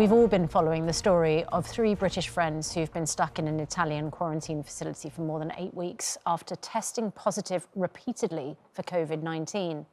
We've all been following the story of 3 British friends who've been stuck in an Italian quarantine facility for more than 8 weeks after testing positive repeatedly for COVID-19.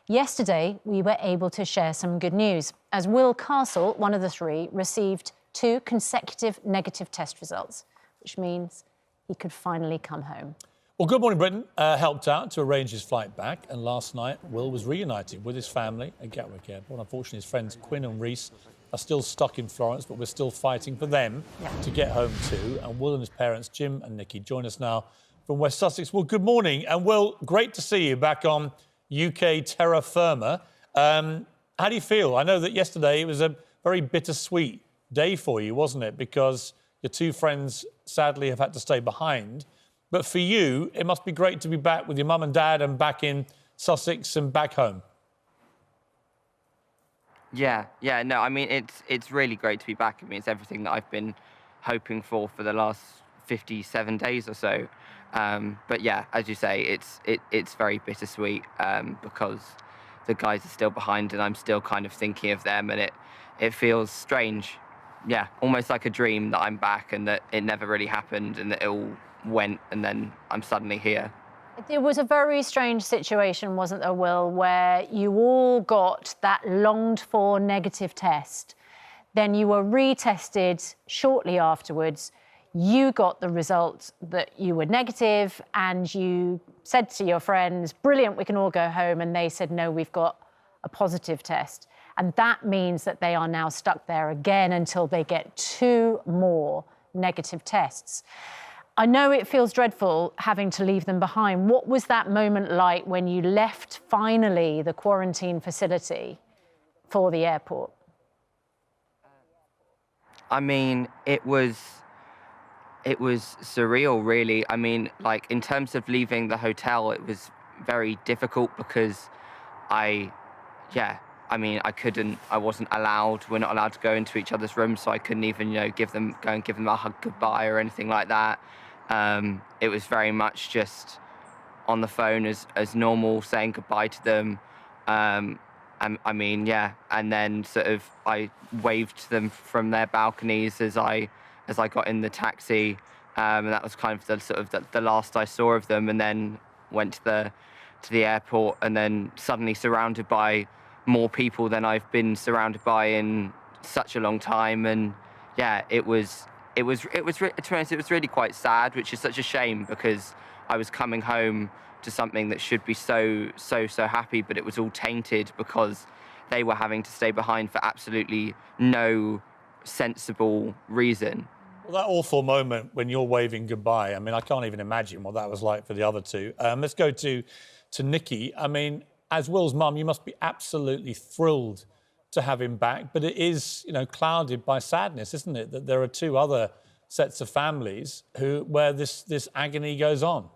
Yesterday, we were able to share some good news, as Will Castle, one of the 3, received 2 consecutive negative test results, which means he could finally come home. Well, Good Morning Britain helped out to arrange his flight back, and last night Will was reunited with his family at Gatwick Airport. Unfortunately, his friends Quinn and Rhys are still stuck in Florence, but we're still fighting for them to get home too. And Will and his parents, Jim and Nikki, join us now from West Sussex. Well, good morning. And Will, great to see you back on UK terra firma. How do you feel? I know that yesterday it was a very bittersweet day for you, wasn't it? Because your 2 friends sadly have had to stay behind. But for you, it must be great to be back with your mum and dad and back in Sussex and back home. Yeah, no, I mean, it's really great to be back. I mean, it's everything that I've been hoping for the last 57 days or so. But yeah, as you say, it's very bittersweet because the guys are still behind and I'm still kind of thinking of them, and it feels strange. Yeah, almost like a dream that I'm back and that it never really happened and that it all went and then I'm suddenly here. It was a very strange situation, wasn't there, Will, where you all got that longed-for negative test. Then you were retested shortly afterwards. You got the result that you were negative and you said to your friends, brilliant, we can all go home. And they said, no, we've got a positive test. And that means that they are now stuck there again until they get 2 more negative tests. I know it feels dreadful having to leave them behind. What was that moment like when you left, finally, the quarantine facility for the airport? I mean, it was surreal, really. I mean, like, in terms of leaving the hotel, it was very difficult because I wasn't allowed, we're not allowed to go into each other's rooms, so I couldn't even, go and give them a hug goodbye or anything like that. It was very much just on the phone as normal, saying goodbye to them. And then sort of I waved to them from their balconies as I got in the taxi, and that was kind of the last I saw of them. And then went to the airport, and then suddenly surrounded by more people than I've been surrounded by in such a long time. And yeah, it was really quite sad, which is such a shame because I was coming home to something that should be so happy, but it was all tainted because they were having to stay behind for absolutely no sensible reason. Well, that awful moment when you're waving goodbye, I mean, I can't even imagine what that was like for the other 2. Let's go to Nikki. I mean, as Will's mum, you must be absolutely thrilled to have him back, but it is, clouded by sadness, isn't it? That there are 2 other sets of families where this agony goes on.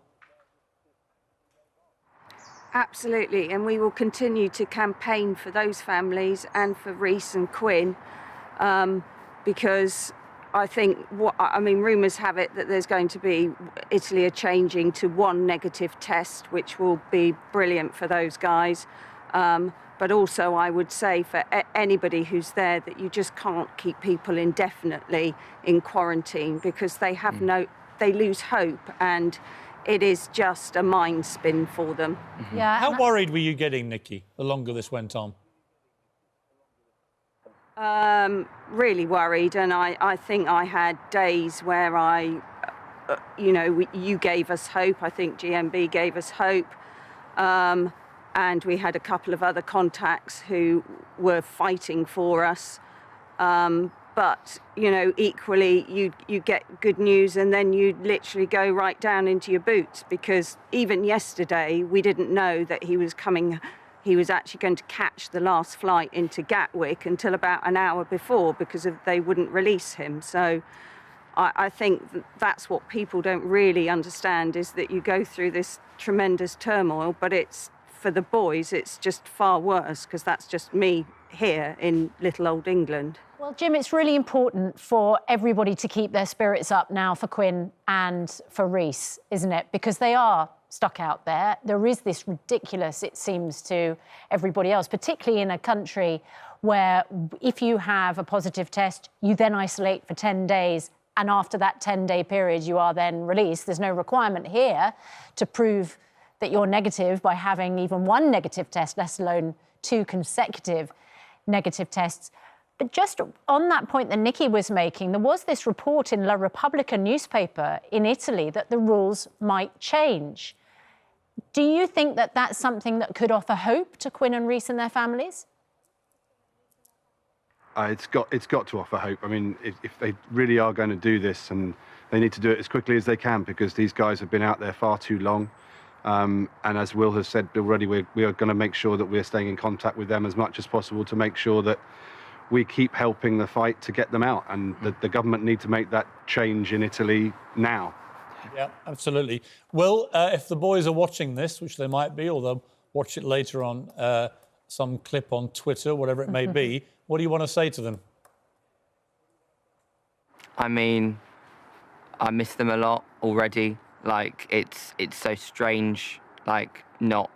Absolutely, and we will continue to campaign for those families and for Rhys and Quinn, because I think rumours have it that there's going to be, Italy are changing to 1 negative test, which will be brilliant for those guys. But also, I would say for anybody who's there that you just can't keep people indefinitely in quarantine because they have they lose hope, and it is just a mind spin for them. Mm-hmm. Yeah. How worried were you getting, Nikki, the longer this went on? Really worried, and I think I had days where you gave us hope. I think GMB gave us hope. And we had a couple of other contacts who were fighting for us. But, equally, you get good news and then you literally go right down into your boots, because even yesterday we didn't know that he was actually going to catch the last flight into Gatwick until about an hour before because they wouldn't release him. So I think that's what people don't really understand, is that you go through this tremendous turmoil, but for the boys, it's just far worse because that's just me here in little old England. Well, Jim, it's really important for everybody to keep their spirits up now for Quinn and for Rhys, isn't it? Because they are stuck out there. There is this ridiculous, it seems to everybody else, particularly in a country where if you have a positive test, you then isolate for 10 days. And after that 10-day period, you are then released. There's no requirement here to prove that you're negative by having even one negative test, let alone 2 consecutive negative tests. But just on that point that Nikki was making, there was this report in La Repubblica newspaper in Italy that the rules might change. Do you think that that's something that could offer hope to Quinn and Rhys and their families? It's got to offer hope. I mean, if they really are going to do this, and they need to do it as quickly as they can, because these guys have been out there far too long. And as Will has said already, we are going to make sure that we're staying in contact with them as much as possible to make sure that we keep helping the fight to get them out. And the government need to make that change in Italy now. Yeah, absolutely. Will, if the boys are watching this, which they might be, or they'll watch it later on some clip on Twitter, whatever it may be, what do you want to say to them? I mean, I miss them a lot already. Like, it's so strange, like, not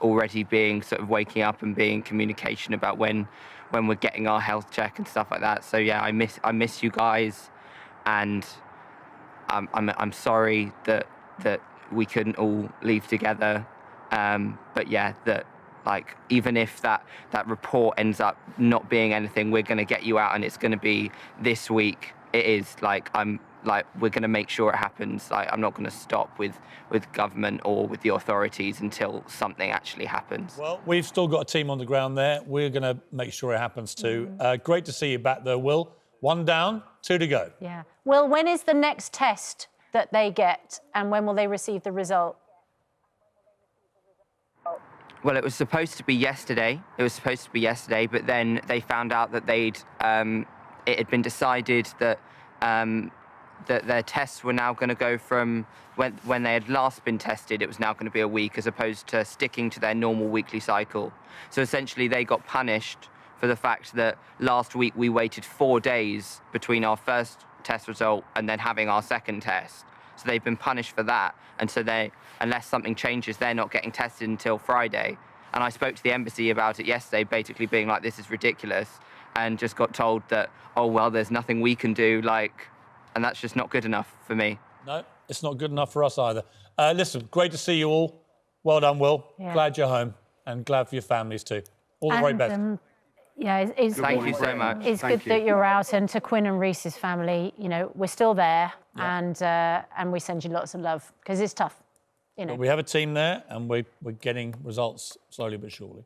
already being sort of waking up and being in communication about when we're getting our health check and stuff like that. So yeah, I miss you guys, and I'm sorry that we couldn't all leave together. But yeah, that, like, even if that report ends up not being anything, we're going to get you out, and it's going to be this week. It is, like, we're going to make sure it happens. Like, I'm not going to stop with government or with the authorities until something actually happens. Well, we've still got a team on the ground there. We're going to make sure it happens too. Great to see you back though, Will. 1 down, 2 to go. Yeah. Will, when is the next test that they get, and when will they receive the result? Well, it was supposed to be yesterday. But then they found out that it had been decided that that their tests were now going to go from when they had last been tested, it was now going to be a week, as opposed to sticking to their normal weekly cycle. So essentially they got punished for the fact that last week we waited 4 days between our first test result and then having our second test. So they've been punished for that. And so unless something changes, they're not getting tested until Friday. And I spoke to the embassy about it yesterday, basically being like, this is ridiculous, and just got told that, oh, well, there's nothing we can do, like, and that's just not good enough for me. No, it's not good enough for us either. Listen, great to see you all. Well done, Will. Yeah. Glad you're home, and glad for your families too. All the very best. Yeah, Thank you so much. It's good that you're out, and to Quinn and Rhys's family, you know, we're still there, and we send you lots of love, because it's tough, you know. But we have a team there, and we're getting results slowly but surely.